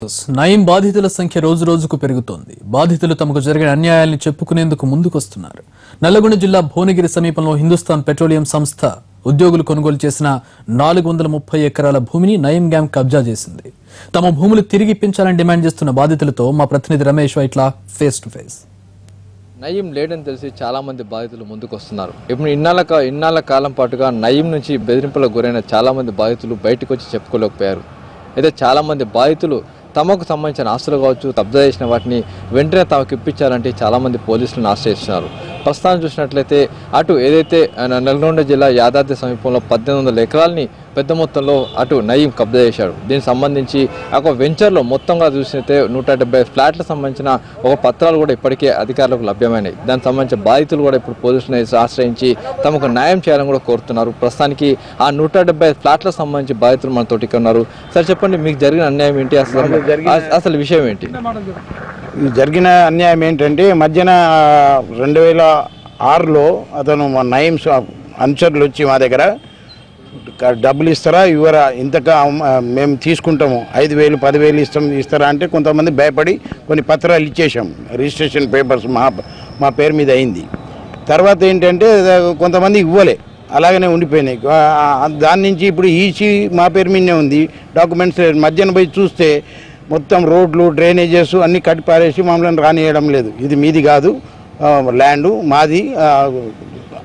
Focus నయం బాధితుల సంఖ్య రోజు రోజుకు పెరుగుతోంది. బాధితులు తమకు జరిగిన అన్యాయాల్ని చెప్పుకునేందుకు ముందుకొస్తున్నారు. నల్లగొండ జిల్లా భువనగిరి సమీపంలో హిందుస్థాన్ పెట్రోలియం సంస్థ ఉద్యోగులు కొనుగోలు చేసిన 430 ఎకరాల భూమిని నయం గ్యాంగ్ కబ్జా చేసింది. తమ భూములు తిరిగి ఇప్పించాలని డిమాండ్ చేస్తున్న బాధితులతో మా ప్రతినిధి Ramesh Vaitla face to face. నయం లేడని తెలిసి చాలా మంది బాధితులు ముందుకు వస్తున్నారు. ఇప్పుడు ఇన్నాళ్ళ కాలం పాటుగా నయం నుంచి బెదిరింపులకు గురైన చాలా మంది బాధితులు బయటకు వచ్చి చెప్పుకోలేకపోయారు. అయితే చాలా మంది బాధితులు తమకు సంబంధించిన ఆస్తులు కావచ్చు, కబ్జా చేసిన వాటిని వెంటనే తమకు ఇప్పించాలంటే చాలా మంది పోలీసులను ఆశ్రయిస్తున్నారు. ప్రస్తుతాన్ని చూసినట్లయితే అటు ఏదైతే నల్గొండ జిల్లా యాదాద్రి సమీపంలో 1800 ఎకరాలని పెద్ద మొత్తంలో అటు నయం కబ్జా చేశాడు. దీనికి సంబంధించి ఒక వెంచర్లో మొత్తంగా చూసినట్లయితే 170 ఫ్లాట్లకు సంబంధించిన ఒక పత్రాలు కూడా ఇప్పటికే అధికారులకు లభ్యమైనాయి. దానికి సంబంధించిన బాధితులు కూడా ఇప్పుడు పోలీసులను ఆశ్రయించి తమకు న్యాయం చేయాలని కూడా కోరుతున్నారు. ప్రస్తుతానికి ఆ 170 ఫ్లాట్లకు సంబంధించి బాధితులు మనతోటి ఉన్నారు. సార్ చెప్పండి, మీకు జరిగిన అన్యాయం ఏంటి, అసలు విషయం ఏంటి? జరిగిన అన్యాయం ఏంటంటే మధ్యన 2006లో అతను మా నయం అనుచరులు వచ్చి మా దగ్గర డబ్బులు ఇస్తారా ఇవ్వరా, ఇంతగా మేము తీసుకుంటాము, 5,000 10,000 ఇస్తారా అంటే కొంతమంది భయపడి కొన్ని పత్రాలు ఇచ్చేసాం. రిజిస్ట్రేషన్ పేపర్స్ మా పేరు మీద అయింది. తర్వాత ఏంటంటే కొంతమంది ఇవ్వలే, అలాగనే ఉండిపోయినాయి. దాని నుంచి ఇప్పుడు ఈసీ మా పేరు మీదనే ఉంది, డాక్యుమెంట్స్ మధ్యన పోయి చూస్తే మొత్తం రోడ్లు డ్రైనేజెస్ అన్నీ కట్టి పారేసి మమ్మల్ని రానియడం లేదు. ఇది మీది కాదు, ల్యాండు మాది,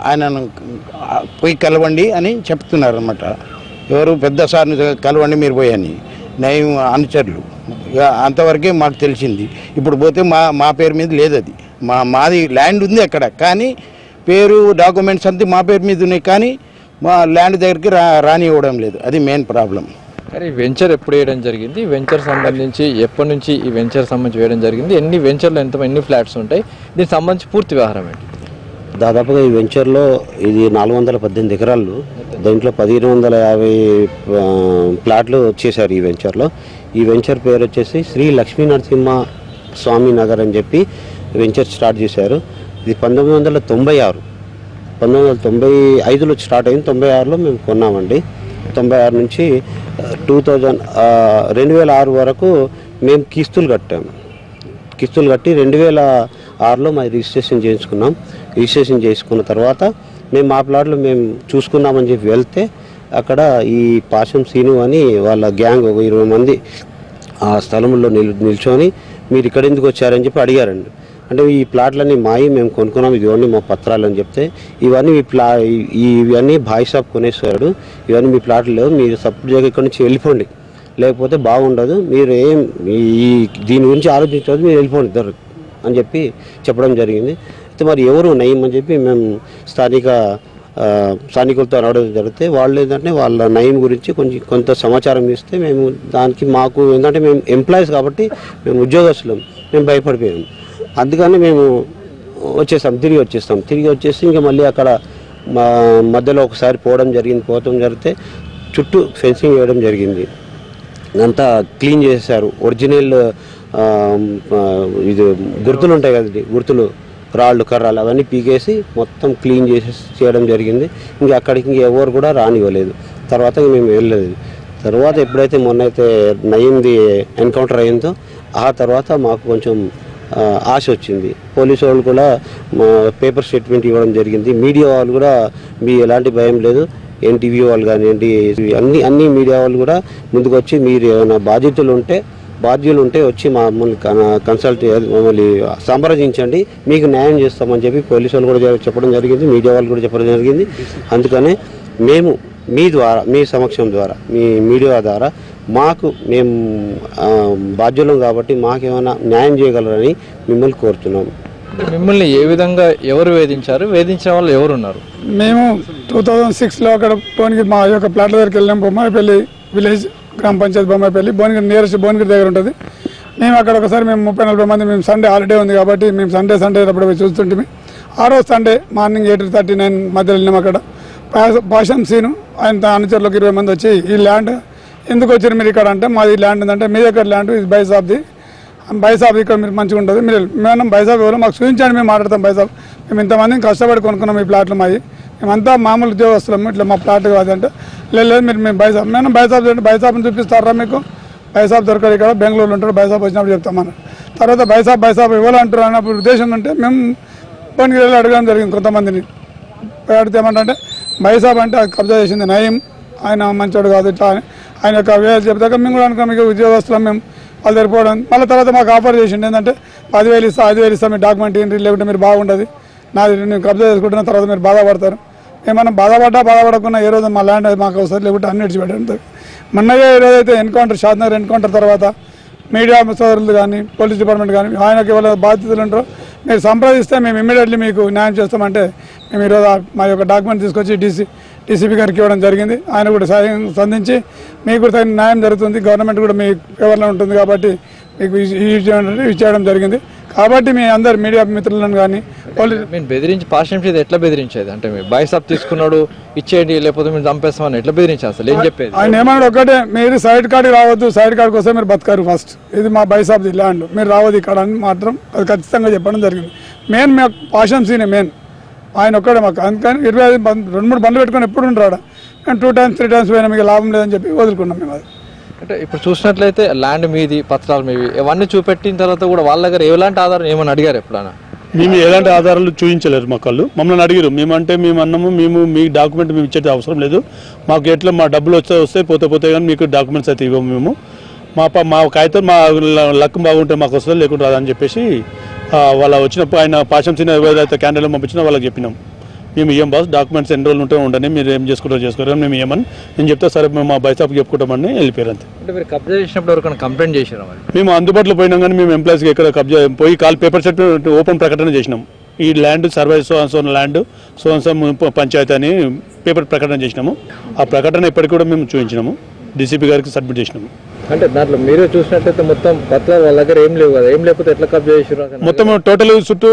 ఆయనను పోయి కలవండి అని చెప్తున్నారు అన్నమాట. ఎవరు పెద్ద సార్ని కలవండి మీరు పోయి అని, నయం అనుచరులు. అంతవరకే మాకు తెలిసింది. ఇప్పుడు పోతే మా పేరు మీద లేదు, అది మాది ల్యాండ్ ఉంది అక్కడ, కానీ పేరు డాక్యుమెంట్స్ అంతా మా పేరు మీద ఉన్నాయి, కానీ మా ల్యాండ్ దగ్గరికి రానివ్వడం లేదు. అది మెయిన్ ప్రాబ్లం. కానీ వెంచర్ ఎప్పుడు వేయడం జరిగింది, వెంచర్ సంబంధించి ఎప్పటి నుంచి ఈ వెంచర్ సంబంధించి వేయడం జరిగింది, ఎన్ని వెంచర్లు ఎన్ని ఫ్లాట్స్ ఉంటాయి, దీనికి సంబంధించి పూర్తి వ్యవహారం ఏంటి? దాదాపుగా ఈ వెంచర్లో ఇది 418 ఎకరాలు, దీంట్లో 1550 ప్లాట్లు వచ్చేసారు ఈ వెంచర్లో. ఈ వెంచర్ పేరు వచ్చేసి శ్రీ లక్ష్మీ నరసింహ స్వామి నగర్ అని చెప్పి వెంచర్ స్టార్ట్ చేశారు. ఇది 1995లో స్టార్ట్ అయింది. 96లో మేము కొన్నామండి. 96 నుంచి 2006 వరకు మేము కిస్తులు కట్టాము. కిస్తులు కట్టి 2006లో మా రిజిస్ట్రేషన్ చేయించుకున్నాం. రిజిస్ట్రేషన్ చేసుకున్న తర్వాత మేము మా ప్లాట్లో మేము చూసుకున్నామని చెప్పి వెళ్తే అక్కడ ఈ పాశం సీను అని వాళ్ళ గ్యాంగ్ 20 మంది ఆ స్థలంలో నిల్చొని మీరు ఇక్కడ ఎందుకు వచ్చారని చెప్పి అడిగారండి. అంటే ఈ ప్లాట్లన్నీ మాయి, మేము కొనుక్కున్నాం, ఇవన్నీ మా పత్రాలు అని చెప్తే ఇవన్నీ భాయ్ సాబ్ కొనేసాడు, ఇవన్నీ మీ ప్లాట్లు లేవు, మీరు సబ్జెక్ట్ ఇక్కడ నుంచి వెళ్ళిపోండి, లేకపోతే బాగుండదు, మీరు దీని గురించి ఆలోచించదు, మీరు వెళ్ళిపోండి ఇద్దరు అని చెప్పి చెప్పడం జరిగింది. అయితే మరి ఎవరు నయం అని చెప్పి మేము స్థానికులతో అడగడం జరిగితే వాళ్ళు ఏంటంటే వాళ్ళ నయం గురించి కొంత సమాచారం ఇస్తే మేము దానికి మాకు ఏంటంటే మేము ఎంప్లాయీస్ కాబట్టి మేము ఉద్యోగస్తులం, మేము భయపడిపోయాము. అందుకని మేము తిరిగి వచ్చేసి ఇంకా మళ్ళీ అక్కడ మధ్యలో ఒకసారి పోవడం జరిగితే చుట్టూ ఫెన్సింగ్ వేయడం జరిగింది. అంతా క్లీన్ చేశారు. ఒరిజినల్ ఇది గుర్తులు ఉంటాయి కదండి, గుర్తులు, రాళ్ళు కర్రాలు అవన్నీ పీకేసి మొత్తం క్లీన్ చేయడం జరిగింది. ఇంకా అక్కడికి ఎవరు కూడా రానివ్వలేదు. తర్వాత మేము వెళ్ళలేదు. తర్వాత ఎప్పుడైతే మొన్నైతే నయంది ఎన్కౌంటర్ అయిందో ఆ తర్వాత మాకు కొంచెం ఆశ వచ్చింది. పోలీసు వాళ్ళు కూడా పేపర్ స్టేట్మెంట్ ఇవ్వడం జరిగింది. మీడియా వాళ్ళు కూడా మీ ఎలాంటి భయం లేదు, ఎన్టీవీ వాళ్ళు కానివ్వండి, అన్ని మీడియా వాళ్ళు కూడా ముందుకు వచ్చి మీరు ఏమైనా బాధ్యులు ఉంటే వచ్చి మమ్మల్ని మమ్మల్ని సంప్రదించండి, మీకు న్యాయం చేస్తామని చెప్పి పోలీసు వాళ్ళు కూడా చెప్పడం జరిగింది, మీడియా వాళ్ళు కూడా చెప్పడం జరిగింది. అందుకనే మేము మీ సమక్షం ద్వారా, మీ మీడియా ద్వారా మేము బాధ్యులం కాబట్టి మాకేమైనా న్యాయం చేయగలరని మిమ్మల్ని కోరుతున్నాము. మిమ్మల్ని ఏ విధంగా ఎవరు వేధించారు, వేధించిన వాళ్ళు ఎవరున్నారు? మేము 2006లో అక్కడ భువనగిరి మా యొక్క ప్లాట్ల దగ్గరికి వెళ్ళాం. బొమ్మాయిపల్లి విలేజ్, గ్రామ పంచాయతీ బొమ్మాయిపల్లి, భువనగిరి నియరెస్ట్ భువనగిరి దగ్గర ఉంటుంది. మేము అక్కడ ఒకసారి మేము 30-40 మంది, మేము సండే హాలిడే ఉంది కాబట్టి మేము సండే అప్పుడు పోయి చూస్తుంటే ఆ రోజు సండే మార్నింగ్ 8:39 మధ్యలో వెళ్ళినాం. అక్కడ పాశం సీను ఆయన అనుచరులకు 20 మంది వచ్చి ఈ ల్యాండ్ ఎందుకు వచ్చారు మీరు ఇక్కడ అంటే, మాది ల్యాండ్ ఉందంటే మీ దగ్గర ల్యాండ్ ఇది బైసాబ్ది ఇక్కడ మీరు మంచిగా ఉంటుంది, మేము బైసాబ్ ఎవరు మాకు చూపించండి, మేము మాట్లాడతాం బైసాబ్, మేము ఇంతమందిని కష్టపడి కొనుక్కున్నాం ఈ ప్లాట్లు మాది, మేమంతా మామూలు ఉద్యోగస్తులము, ఇట్లా మా ప్లాట్ కాదంటే లేదు మీరు మేము బైసాబ్ని చూపిస్తారా మీకు, బైసాబ్ దొరకడు ఇక్కడ బెంగళూరులో ఉంటాడు బైసాబ్ వచ్చినప్పుడు చెప్తామన్నారు. తర్వాత బైసాబ్ ఇవ్వాలంటారు అన్నప్పుడు ఉద్దేశం ఉంటే మేము భువనగిరి వెళ్ళి అడగడం జరిగింది కొంతమందిని. అడిగితే ఏమంటే బైసాబ్ అంటే కబ్జా చేసింది నయీం, ఆయన మంచోడు కాదు ఇట్లా ఆయన యొక్క వేలు చెప్తాక మేము కూడా అనుకో మీకు ఉద్యోగస్తులం మేము వాళ్ళు సరిపోవడం. మళ్ళీ తర్వాత మాకు ఆఫర్ చేసిండు ఏంటంటే 10,000 ఇస్తా 5,000 ఇస్తా మీరు డాక్యుమెంట్ ఏంటి లేకుంటే మీరు బాగుంటుంది నాది నేను కబ్జా చేసుకుంటున్న తర్వాత మీరు బాధపడతారు. ఏమన్నా బాధపడకుండా ఏ రోజు మా ల్యాండ్ మాకు అవసరం లేకుంటే అన్ని విడిచిపెట్టడం. మొన్నగా ఏ రోజైతే ఎన్కౌంటర్ షాద్నగర్ ఎన్కౌంటర్ తర్వాత మీడియా సోదరులు కానీ పోలీస్ డిపార్ట్మెంట్ కానీ ఆయనకి ఎవరైనా బాధ్యతలు ఉంటారో మీరు సంప్రదిస్తే మేము ఇమ్మీడియట్లీ మీకు న్యాయం చేస్తామంటే మేము ఈరోజు మా యొక్క డాక్యుమెంట్ తీసుకొచ్చి డీసీపీ గారికి ఇవ్వడం జరిగింది. ఆయన కూడా స్పందించి మీకు కూడా తగిన న్యాయం జరుగుతుంది, గవర్నమెంట్ కూడా మీ ఫేవర్లో ఉంటుంది కాబట్టి మీకు ఇచ్చేయడం జరిగింది. కాబట్టి మీ అందరు మీడియా మిత్రులను కానీ మేము బెదిరించి పార్షియం ఎట్లా బెదిరించేది అంటే మీరు బైసాబ్ తీసుకున్నాడు ఇచ్చేయండి లేకపోతే మీరు చంపేస్తామని ఎట్లా బెదిరించారు అసలు ఏం చెప్పేది? ఆయన ఏమన్నాడు ఒకటే మీరు సైడ్ కార్డుకి రావద్దు, సైడ్ కార్డు కోసం మీరు బతకారు ఫస్ట్, ఇది మా బైసాబ్ది ల్యాండ్ మీరు రావద్దు ఇక్కడ అని మాత్రం అది ఖచ్చితంగా చెప్పడం జరిగింది. మెయిన్ మాకు పాషం సీనే మెయిన్ ఆయన ఒక్కడే మాకు. అందుకని 25 2-3 బండ్లు పెట్టుకొని ఎప్పుడు ఉంటాడు మేము 2 times 3 times పోయినా మీకు లాభం లేదని చెప్పి వదులుకున్నాం మేము. అది అంటే ఇప్పుడు చూసినట్లయితే ల్యాండ్ మీది పత్రాలు మీవి ఇవన్నీ చూపెట్టిన తర్వాత కూడా వాళ్ళ దగ్గర ఎలాంటి ఆధారం ఏమని అడిగారు ఎప్పుడైనా? మేము ఎలాంటి ఆధారాలు చూపించలేరు మా కళ్ళు మమ్మల్ని అడిగారు. మేమంటే మేము అన్నాము మేము మీ డాక్యుమెంట్ మేము ఇచ్చే అవసరం లేదు, మాకు ఎట్లా మా డబ్బులు వస్తే పోతే కానీ మీకు డాక్యుమెంట్స్ అయితే ఇవ్వము మేము, మా కాగితం మా లక్ బాగుంటే మాకు వస్తుంది లేకుంటే రాదని చెప్పేసి వాళ్ళ వచ్చినప్పుడు ఆయన పాషం సీన్ ఏదైతే క్యాండిల్ పంపించినా వాళ్ళకి చెప్పినాం మేము ఇయ్యం బాస్ డాక్యుమెంట్స్ ఎన్ని రోజులు ఉంటే ఉండని మీరు ఏం చేసుకోరు మేము ఏమని నేను చెప్తే సరే మేము మా బైసాప్కి చెప్పుకుంటామని వెళ్ళిపోయారు అంతే. అంటే మీరు కబ్జా చేసినప్పుడు ఎవరికైనా కంప్లైంట్ చేశారా? మేము అందుబాటులో పోయినాం కానీ మేము ఎంప్లాయీస్కి ఎక్కడ కబ్జా పోయి పేపర్ సెట్ ఓపెన్ ప్రకటన చేసినాం. ఈ ల్యాండ్ సర్వే సోన్ ల్యాండ్ సోన్సో పంచాయతీ అని పేపర్ ప్రకటన చేసినాము. ఆ ప్రకటన ఇప్పటికి కూడా మేము చూపించినాము, డీసీపీ గారికి సబ్మిట్ చేసినాము. అంటే దాంట్లో మీరే చూసినట్లయితే మొత్తం పత్రాలు వాళ్ళ దగ్గర ఏం లేవు కదా, ఏం లేకపోతే ఎట్లా కబ్జా చేసారు? మొత్తం టోటల్ చుట్టూ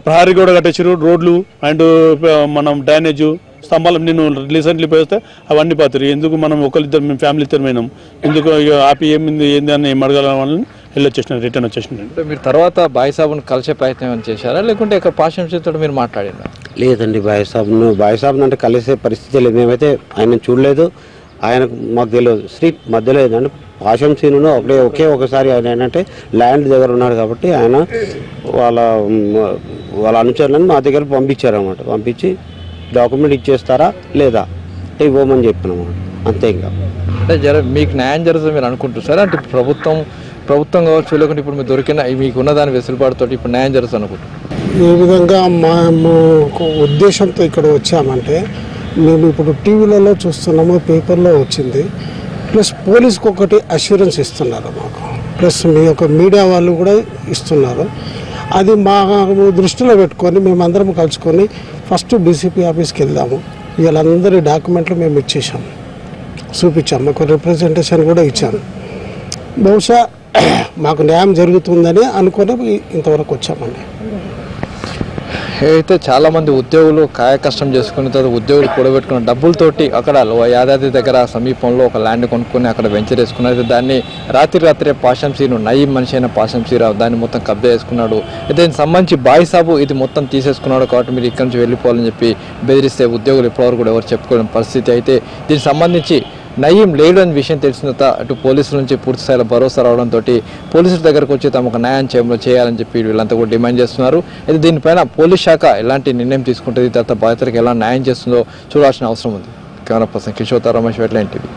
ప్రహారీ కూడా కట్టేసారు, రోడ్లు అండ్ మనం డ్రైనేజ్ స్తంభాలు నేను రీసెంట్లీ పోతే అవన్నీ పోతారు. ఎందుకు మనం ఒకరిద్దరు మేము ఫ్యామిలీ ఇద్దరు పోయినాం, ఎందుకు ఆపి ఏంది అని అడగాలని వెళ్ళొచ్చేసినారు, రిటర్న్ వచ్చేసినారు. అంటే మీరు తర్వాత బాయిసాబుని కలిసే ప్రయత్నం చేశారా లేకుంటే ఇక్కడ పాషంతో మీరు మాట్లాడినా? లేదండి, బాయిసాబ్ను అంటే కలిసే పరిస్థితి లేదు, మేమైతే ఆయన చూడలేదు, ఆయనకు మాకు తెలియదు. శ్రీ మధ్యలో ఏంటంటే పాషం సీనును ఒకసారి ఆయన ఏంటంటే ల్యాండ్ దగ్గర ఉన్నాడు కాబట్టి ఆయన వాళ్ళ అనుచరులను మా దగ్గర పంపించారన్నమాట. పంపించి డాక్యుమెంట్ ఇచ్చేస్తారా లేదా ఇవ్వమని చెప్పినమాట, అంతే. ఇంకా అంటే మీకు న్యాయం జరుగుతుంది మీరు అనుకుంటున్నారు అంటే ప్రభుత్వం కావచ్చు లేకుంటే ఇప్పుడు మీరు దొరికిన మీకు ఉన్నదాని వెసులుబాటుతో ఇప్పుడు న్యాయం జరుగుతుంది అనుకుంటున్నారు? ఏ విధంగా మేము ఉద్దేశంతో ఇక్కడ వచ్చామంటే మేము ఇప్పుడు టీవీలలో చూస్తున్నాము, పేపర్లో వచ్చింది, ప్లస్ పోలీస్కి ఒకటి అష్యూరెన్స్ ఇస్తున్నారు మాకు, ప్లస్ మీ యొక్క మీడియా వాళ్ళు కూడా ఇస్తున్నారు. అది మా దృష్టిలో పెట్టుకొని మేమందరం కలుసుకొని ఫస్ట్ డీసీపీ ఆఫీస్కి వెళ్దాము. వీళ్ళందరి డాక్యుమెంట్లు మేము ఇచ్చేసాము, చూపించాము, మాకు రిప్రజెంటేషన్ కూడా ఇచ్చాము. బహుశా మాకు న్యాయం జరుగుతుందని అనుకొని ఇంతవరకు వచ్చామండి. అయితే చాలామంది ఉద్యోగులు కాయ కష్టం చేసుకున్న తర్వాత ఉద్యోగులు కూడబెట్టుకున్న డబ్బులతోటి అక్కడ యాదాద్రి దగ్గర సమీపంలో ఒక ల్యాండ్ కొనుక్కొని అక్కడ వెంచర్ వేసుకున్నారు. అయితే దాన్ని రాత్రే పాషం సీను నయీం మనిషి అయిన పాషం సీరావు దాన్ని మొత్తం కబ్జా చేసుకున్నాడు. అయితే దీనికి సంబంధించి బాయిసాబు ఇది మొత్తం తీసేసుకున్నాడు కాబట్టి మీరు ఇక్కడి నుంచి వెళ్ళిపోవాలని చెప్పి బెదిరిస్తే ఉద్యోగులు ఇప్పటివరకు కూడా ఎవరు చెప్పుకోలేని పరిస్థితి. అయితే దీనికి సంబంధించి నయీం లేడు అనే విషయం తెలిసిన అటు పోలీసుల నుంచి పూర్తి స్థాయిలో భరోసా రావడంతో పోలీసుల దగ్గరకు వచ్చి తమకు న్యాయం చేయాలని చెప్పి వీళ్ళంతా కూడా డిమాండ్ చేస్తున్నారు. అయితే దీనిపైన పోలీస్ శాఖ ఎలాంటి నిర్ణయం తీసుకుంటుంది, తర్వాత బాధితులకు ఎలా న్యాయం చేస్తుందో చూడాల్సిన అవసరం ఉంది. Camera person Kishore Ramesh వెట్ల NTV.